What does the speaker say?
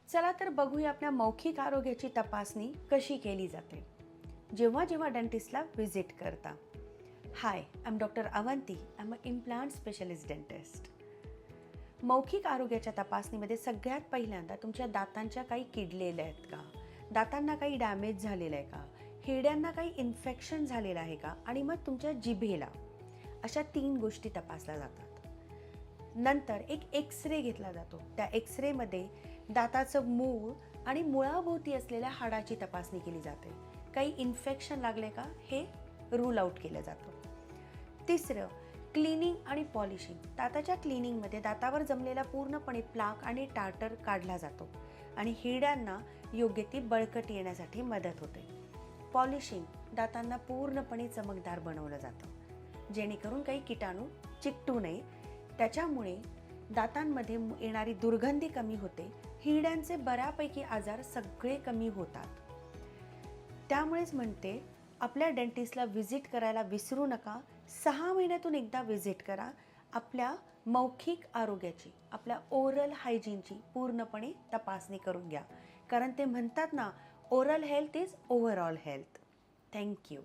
चला तर बघूया आपल्या मौखिक आरोग्याची तपासणी कशी केली जाते जेव्हा जेव्हा डेंटिस्टला व्हिजिट करता. Hi, I am doctor Avanti. I am a implant specialist dentist. मौखिक आरोग्याच्या तपासणीमध्ये सगळ्यात पहिल्यांदा तुमच्या दातांच्या काही किडलेल्या आहेत का, दातांना काही डॅमेज झालेलं आहे का, हिरड्यांना काही इन्फेक्शन झालेलं आहे का, आणि मग तुमच्या जिभेला, अशा 3 गोष्टी तपासल्या जातात. नंतर एक एक्सरे घेतला जातो. त्या एक्सरेमध्ये दाताचं मूळ आणि मुळाभोवती असलेल्या हाडाची तपासणी केली जाते. काही इन्फेक्शन लागले का हे रूल आउट केलं जातं. तिसरं, क्लिनिंग आणि पॉलिशिंग. दाताच्या क्लिनिंगमध्ये दातावर जमलेला पूर्णपणे प्लाक आणि टार्टर काढला जातो आणि हिरड्यांना योग्य ती बळकटी येण्यासाठी मदत होते. पॉलिशिंग, दातांना पूर्णपणे चमकदार बनवलं जातं जेणेकरून काही किटाणू चिकटू नये. त्याच्यामुळे दातांमध्ये येणारी दुर्गंधी कमी होते, हिरड्यांचे बऱ्यापैकी आजार सगळे कमी होतात. त्यामुळेच म्हणते, आपल्या डेंटिस्टला व्हिजिट करायला विसरू नका. 6 महिन्यातून एकदा व्हिजिट करा. आपल्या मौखिक आरोग्याची, आपल्या ओरल हायजीनची पूर्णपणे तपासणी करून घ्या. कारण ते म्हणतात ना, oral health is overall health. Thank you.